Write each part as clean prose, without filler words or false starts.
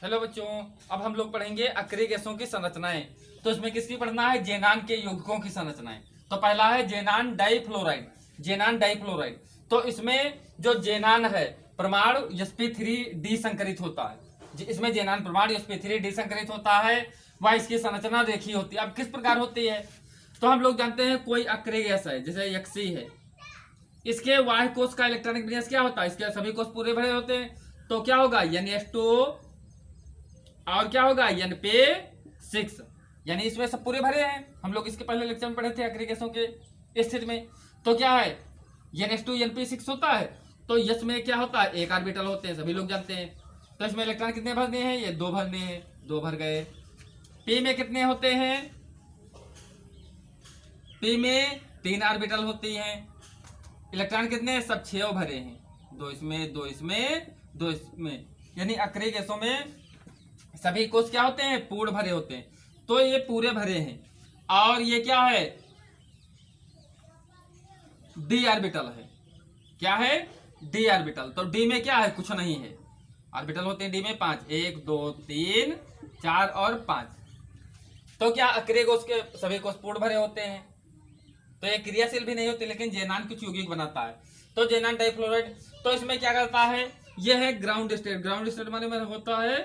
Hello बच्चों, अब हम लोग पढ़ेंगे अक्रिय गैसों की संरचनाएं। तो इसमें किसकी पढ़ना है? जेनान के यौगिकों की संरचनाएं। तो पहला है जेनान डाइफ्लोराइड। जेनान डाइफ्लोराइड, तो इसमें जो जेनान है परमाणु sp3d संकरित होता है। इसमें जेनान परमाणु sp3d संकरित होता है, वह इसकी संरचना रेखीय होती है। अब किस प्रकार होती है? तो हम लोग जानते हैं कोई अक्रिय गैस है, जैसे यक्षी है, इसके वाह्य कोश का इलेक्ट्रॉनिक विन्यास क्या होता है? इसके सभी कोश पूरे भरे होते हैं, तो क्या होगा? NH2 और क्या होगा? Np6, यानी इसमें सब पूरे भरे हैं। हम लोग इसके पहले लेक्चर में पढ़े थे अक्रिय गैसों के स्थिति में। तो क्या है? NH2 Np6 होता है। तो यस में क्या होता है? एक ऑर्बिटल होते हैं, सभी लोग जानते हैं। तो इसमें इलेक्ट्रॉन कितने भरने हैं? ये 2 भरने हैं, 2 भर गए। P में कितने होते हैं? P में 3 ऑर्बिटल होती हैं। इलेक्ट्रॉन कितने हैं? सब 6 भरे हैं, 2 इसमें, 2 इसमें, 2 इसमें। यानी अक्रिय गैसों में सभी कोश क्या होते हैं? पूर्ण भरे होते हैं। तो ये पूरे भरे हैं। और ये क्या है? डी ऑर्बिटल है। क्या है? D orbital. तो डी में क्या है? कुछ नहीं है। ऑर्बिटल होते हैं डी में 5, 1 2 3 4 और 5। तो क्या अक्रिय कोश के सभी कोश पूर्ण भरे होते हैं। तो ये क्रियाशील भी नहीं होती, लेकिन जेनान कुछ यौगिक बनाता है। तो जेनान डाइफ्लोराइड, तो इसमें क्या करता है? यह है ग्राउंड स्टेट। ग्राउंड स्टेट माने में होता है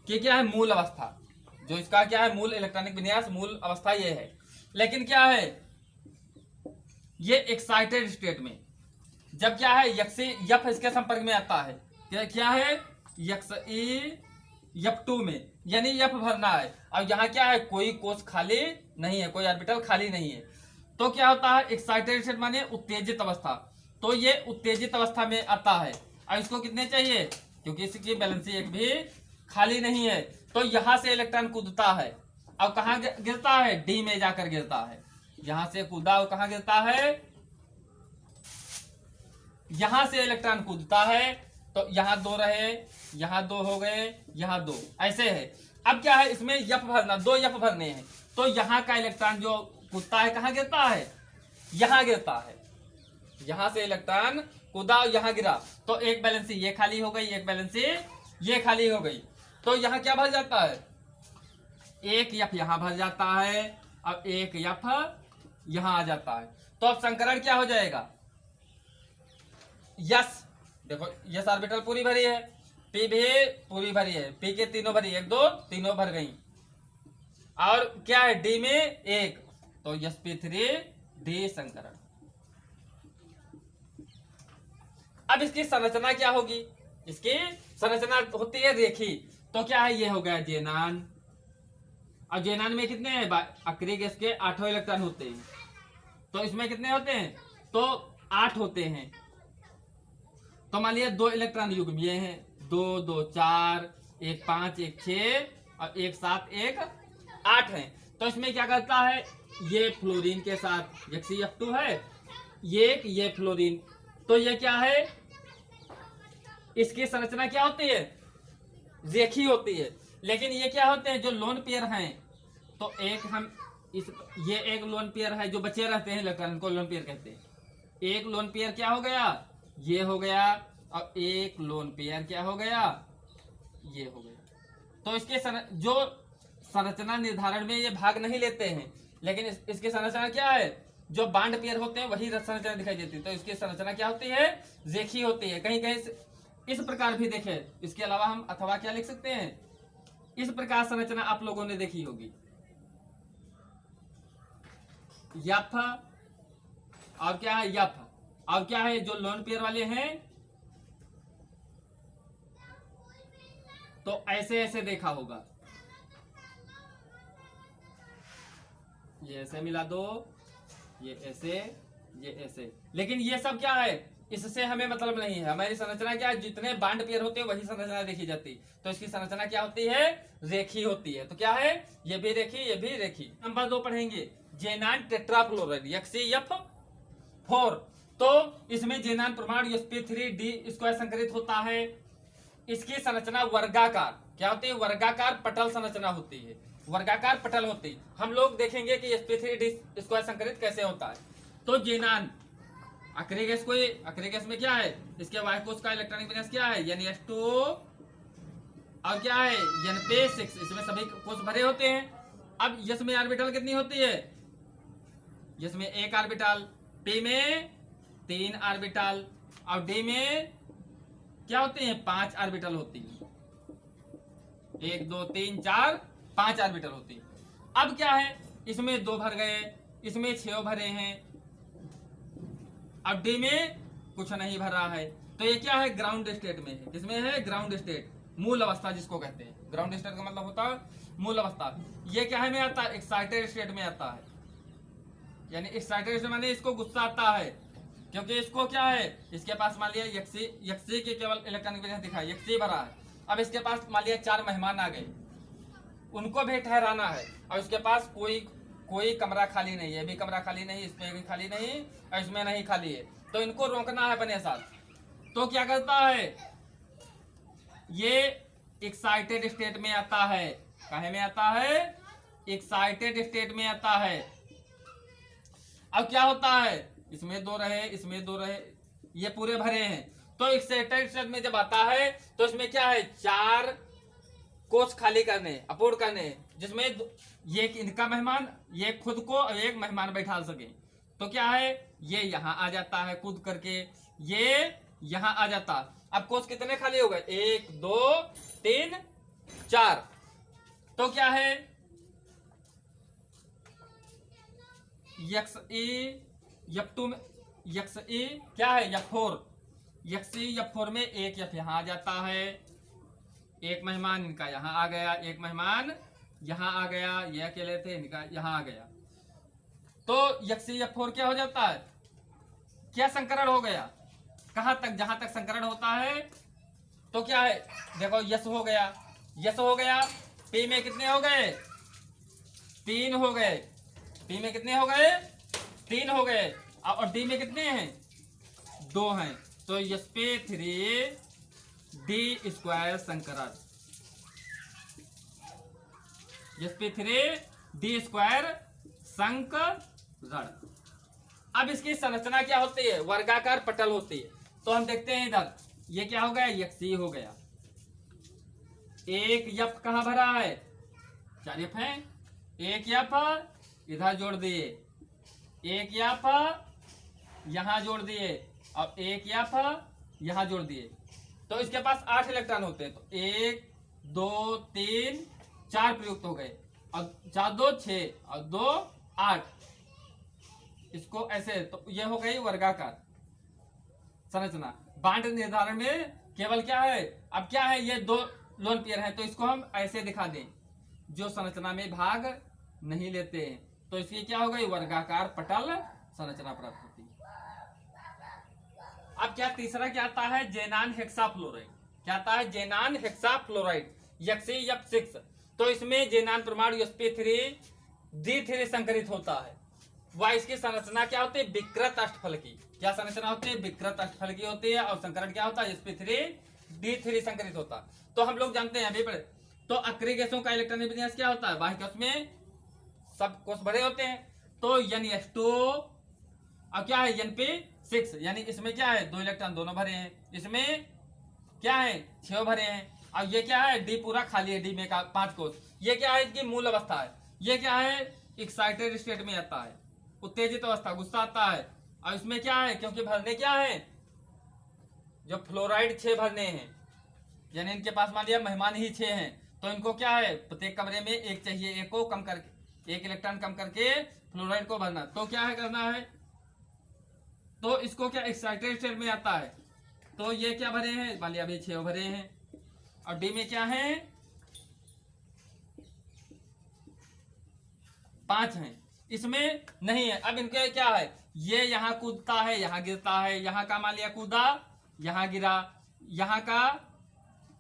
कि क्या है? मूल अवस्था। जो इसका क्या है? मूल इलेक्ट्रॉनिक विन्यास, मूल अवस्था ये है। लेकिन क्या है? ये एक्साइटेड स्टेट में जब क्या है? यक्षी यफ इसके संपर्क में आता है, क्या है? यक्षी F2 में, यानी यफ भरना है। और यहाँ क्या है? कोई कोश खाली नहीं है, कोई ऑर्बिटल खाली नहीं है। तो क्या होता है? एक्साइटेड स्टेट माने उत्तेजित अवस्था। तो ये उत्तेजित अवस्था में आता है। और इसको कितने चाहिए? क्योंकि इसकी वैलेंसी एक भी खाली नहीं है। तो यहां से इलेक्ट्रॉन कूदता है और कहां गिरता है? डी में जाकर गिरता है। यहां से कूदा और कहां गिरता है? यहां से इलेक्ट्रॉन कूदता है। तो यहां 2 रहे, यहां 2 हो गए, यहां 2, ऐसे है। अब क्या है? इसमें यफ भरना, 2 यफ भरने हैं। तो यहां का इलेक्ट्रॉन जो कूदता है कहां गिरता है? यहां गिरता है। यहां से इलेक्ट्रॉन कूदा और यहां गिरा। तो एक बैलेंसी ये खाली हो गई, एक बैलेंसी ये खाली हो गई। तो यहां क्या भर जाता है? एक यफ यहां भर जाता है और एक यफ यहां आ जाता है। तो अब संकरण क्या हो जाएगा? यस, देखो यस ऑर्बिटल पूरी भरी है, पी भी पूरी भरी है, पी के तीनों भरी, 1 2 तीनों भर गई। और क्या है? डी में 1, तो sp3d संकरण। अब इसकी संरचना क्या होगी? इसकी संरचना होती है रेखी। तो क्या है? ये हो गया जेनान। और जेनान में कितने हैं? अक्रिय गैस के 8 इलेक्ट्रॉन होते हैं। तो इसमें कितने होते हैं? तो 8 होते हैं। तो मान लिया 2 इलेक्ट्रॉन युग्म ये हैं, 2 2 4, 1 5 1 6 और 1 7 1 8 है। तो इसमें क्या करता है? ये फ्लोरीन के साथ यक्षी F2 है, ये फ्लोरीन। तो ये क्या है? इसकी संरचना क्या होती है? रेखीय होती है। लेकिन ये क्या होते हैं? जो लोन पेयर हैं, तो एक हम ये एक लोन पेयर है जो बचे रहते हैं इलेक्ट्रॉन को लोन पेयर कहते हैं। एक लोन पेयर क्या हो गया? ये हो गया। और एक लोन पेयर क्या हो गया? ये हो गया। तो इसके जो संरचना निर्धारण में ये भाग नहीं लेते हैं, लेकिन इसकी संरचना क्या है? जो बांड पेयर होते हैं वही संरचना दिखाई देती है। तो इसकी संरचना क्या होती है? रेखीय होती है। कहीं कहीं इस प्रकार भी देखे। इसके अलावा हम अथवा क्या लिख सकते हैं? इस प्रकार संरचना आप लोगों ने देखी होगी, यफ और क्या है? यफ और क्या है? जो लोन पेयर वाले हैं, तो ऐसे ऐसे देखा होगा। ये ऐसे मिला दो, ये ऐसे, ये ऐसे। लेकिन ये सब क्या है? इससे हमें मतलब नहीं है। हमारी संरचना क्या है? जितने बांड पेयर होते हैं वही संरचना देखी जाती। तो इसकी संरचना क्या होती है? रेखीय होती है। तो क्या है? ये भी रेखीय, ये भी रेखीय। नंबर 2 पढ़ेंगे जेनान टेट्राफ्लोराइड YF4। तो इसमें जेनान परमाणु sp3d स्क्वायर संकरित होता है। इसकी संरचना वर्गाकार क्या होती है? वर्गाकार पटल संरचना होती है। वर्गाकार पटल होती। हम लोग देखेंगे कि sp3d स्क्वायर संकरित कैसे होता है। तो जेनान अक्रिय गैस में क्या है, इसके वाई कोश का इलेक्ट्रॉनिक विन्यास क्या है, NH2 और क्या है Np6। इसमें सभी कोश भरे होते हैं। अब यस में ऑर्बिटल कितनी होती है, यस में 1 ऑर्बिटल, p में 3 ऑर्बिटल और d में क्या होती है 5 ऑर्बिटल होती है। 1 2 3 4 5 ऑर्बिटल होती है। अब क्या है, इसमें 2 भर गए, इसमें 6 भरे हैं, अब डी में कुछ नहीं भरा है। तो ये क्या है, ग्राउंड स्टेट में है। इसमें है ग्राउंड स्टेट, मूल अवस्था जिसको कहते हैं। ग्राउंड स्टेट का मतलब होता है मूल अवस्था। ये क्या है में आता है, एक्साइटेड स्टेट में आता है। यानी एक्साइटेड स्टेट माने इसको गुस्सा आता है, क्योंकि इसको क्या है, इसके पास मान लिया यक्षी के केवल इलेक्ट्रॉनिक विन्यास दिखाई, यक्षी भरा है। अब इसके पास मान लिया 4 मेहमान आ गए, उनको भी ठहराना है, और इसके पास कोई कमरा खाली नहीं है, भी कमरा खाली नहीं, इसमें भी खाली नहीं, और इसमें नहीं खाली है, तो इनको रोकना है अपने साथ। तो क्या करता है, ये एक्साइटेड स्टेट में आता है। काहे में आता है, एक्साइटेड स्टेट में आता है। अब क्या होता है, इसमें 2 रहे, इसमें 2 रहे, ये पूरे भरे हैं। तो एक्साइटेड स्टेट में जब आता है तो इसमें क्या है, 4 कोष खाली करने, अपूर्ण करने, जिसमें ये इनका मेहमान, ये खुद को और एक मेहमान बैठा सके। तो क्या है, ये यहाँ आ जाता है कूद करके, ये यहाँ आ जाता। अब कोष कितने खाली हो गए, 1 2 3 4। तो क्या है, यक्स ई यप2 में, यक्स ई क्या है F4, यक्सी F4 में 1 F यहाँ आ जाता है, एक मेहमान इनका यहाँ आ गया, एक मेहमान यहाँ आ गया, ये अकेले थे, इनका यहाँ आ गया। तो यक्षी F4 क्या हो जाता है, क्या संकरण हो गया, कहां तक, जहां तक संकरण होता है। तो क्या है, देखो यस हो गया, यस हो गया, पी में कितने हो गए, 3 हो गए, पी में कितने हो गए, 3 हो गए, और डी में कितने हैं, 2 हैं। तो sp3d स्क्वायर संकरण, sp3d स्क्वायर संकरण। अब इसकी संरचना क्या होती है, वर्गाकार पटल होती है। तो हम देखते हैं इधर, ये क्या हो गया, यक्षी हो गया, एक यप कहां भरा है, 4 यप है, एक यप इधर जोड़ दिए, एक यप यहां जोड़ दिए, और एक यप यहां जोड़ दिए। तो इसके पास 8 इलेक्ट्रॉन होते हैं। तो 1 2 3 4 प्रयुक्त हो गए, और 4 2 6 और 2 8, इसको ऐसे। तो ये हो गई वर्गाकार संरचना। बांड निर्धारण में केवल क्या है, अब क्या है, ये 2 लोन पेयर है, तो इसको हम ऐसे दिखा दें, जो संरचना में भाग नहीं लेते हैं। तो इसकी क्या हो गई, वर्गाकार पटल संरचना प्राप्त होती है। अब क्या तीसरा क्या आता है, जेनान हेक्साफ्लोराइड। क्या आता है, जेनान हेक्साफ्लोराइड, यक्षी F6। तो इसमें जेनान परमाणु sp3d3 संकरित होता है। वह इसकी संरचना क्या होती है, विकृत अष्टफलकी। क्या संरचना होती है, विकृत अष्टफलकी होती है, और संकरण क्या होता है, sp3d3 संकरित होता है। तो हम लोग जानते हैं अभी पढ़े। तो अक्रिय गैसों का इलेक्ट्रॉनिक विन्यास क्या होता है, बाह्य कोश में सब कोष भरे होते हैं। तो NH2 और क्या है Np6, यानी इसमें क्या है, 2 इलेक्ट्रॉन दोनों भरे हैं, इसमें क्या है 6 भरे हैं, और ये क्या है, डी पूरा खाली है, डी में का 5 कोष। ये क्या है, इसकी मूल अवस्था है। ये क्या है, एक्साइटेड स्टेट में आता है, उत्तेजित अवस्था, गुस्सा आता है। और इसमें क्या है, क्योंकि भरने क्या है, जो फ्लोराइड 6 भरने हैं, यानी इनके पास मान लिया मेहमान ही 6 हैं, तो इनको क्या है, प्रत्येक कमरे में 1 चाहिए, 1 को कम करके, 1 इलेक्ट्रॉन कम करके फ्लोराइड को भरना। तो क्या है करना है, तो इसको क्या एक्साइटेड स्टेट में आता है। तो ये क्या भरे हैं, मान लिया अभी 6 भरे हैं, और डी में क्या है, 5 हैं, इसमें नहीं है। अब इनके क्या है, ये यहाँ कूदता है, यहाँ गिरता है, यहाँ का मान लिया कूदा, यहाँ गिरा, यहाँ का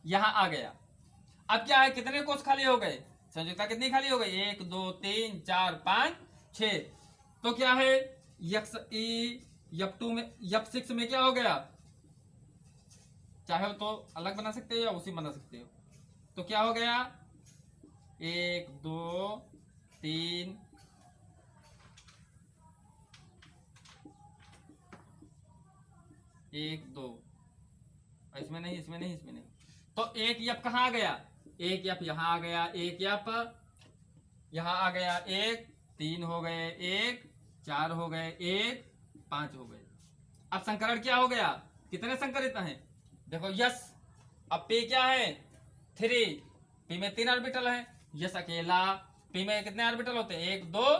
यहाँ आ गया। अब क्या है, कितने कोष खाली हो गए, संयोजकता कितनी खाली हो गई, 1 2 3 4 5 6। तो क्या है, F2 में F6 में क्या हो गया, चाहे तो अलग बना सकते हो या उसी बना सकते हो। तो क्या हो गया, 1 2 3 1 2, इसमें नहीं, इसमें नहीं, इसमें नहीं। तो एक यप कहाँ आ गया, एक यप यहाँ आ गया, एक यप यहाँ आ गया, 1 3 हो गए, 1 4 हो गए, 1 5 हो गए। अब संकरण क्या हो गया, कितने संकरित हैं देखो, यस। अब पी क्या है 3, पी में 3 ऑर्बिटल है, यस अकेला। पी में कितने ऑर्बिटल होते हैं 1 2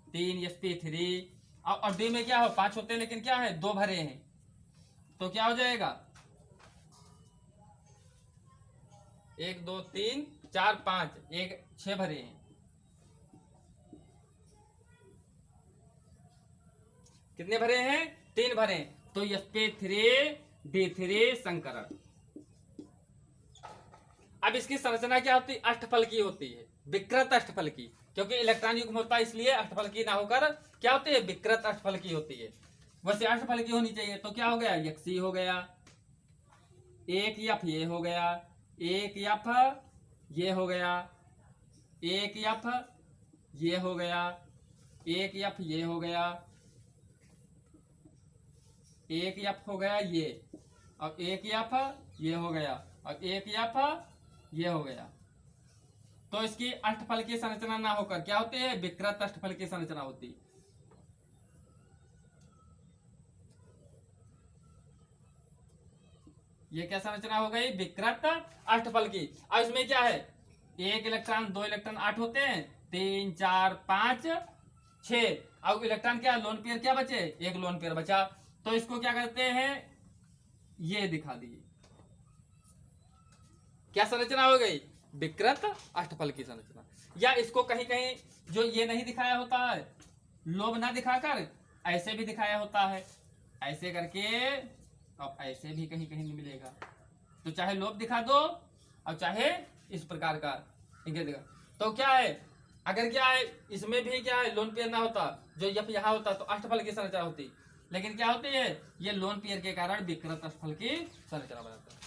3, यस पी 3। और डी में क्या हो 5 होते हैं, लेकिन क्या है 2 भरे हैं, तो क्या हो जाएगा 1 2 3 4 5, 6 भरे हैं। कितने भरे हैं 3 भरे हैं, तो sp3d3 संकरण। अब इसकी संरचना क्या होती है, अष्टफल की होती है, विकृत अष्टफल की, क्योंकि इलेक्ट्रॉन युग्म होता है इसलिए अष्टफल की ना होकर क्या होती है, विकृत अष्टफल की होती है। वैसे अष्टफल की होनी चाहिए, तो क्या हो गया यक्षी हो गया, एक यफ ये हो गया, एक यफ ये हो गया, एक यफ ये हो गया, एक यफ ये हो गया, एक यफ हो गया ये, और एक यफ ये हो गया, और एक यफ ये हो गया। तो इसकी अष्टफल की संरचना ना होकर क्या होती है, विकृत अष्टफल की संरचना होती है। ये क्या संरचना हो गई, विकृत अष्टफल की। अब इसमें क्या है, 1 इलेक्ट्रॉन 2 इलेक्ट्रॉन 8 होते हैं, 3 4 5 6। अब इलेक्ट्रॉन क्या, लोन पेयर क्या बचे, एक लोन पेयर बचा, तो इसको क्या करते हैं, ये दिखा दिए। क्या संरचना हो गई, विकृत अष्टफल की संरचना। या इसको कहीं कहीं जो ये नहीं दिखाया होता है, लोभ ना दिखाकर ऐसे भी दिखाया होता है, ऐसे करके, और ऐसे भी कहीं कहीं नहीं मिलेगा। तो चाहे लोभ दिखा दो और चाहे इस प्रकार का इंगित दिखा, तो क्या है, अगर क्या है इसमें भी क्या है लोन पेयर ना होता, जो यफ यहाँ होता तो अष्टफल की संरचना होती, लेकिन क्या होती है ये लोन पेयर के कारण विकृत अष्टफल की संरचना बनाता है।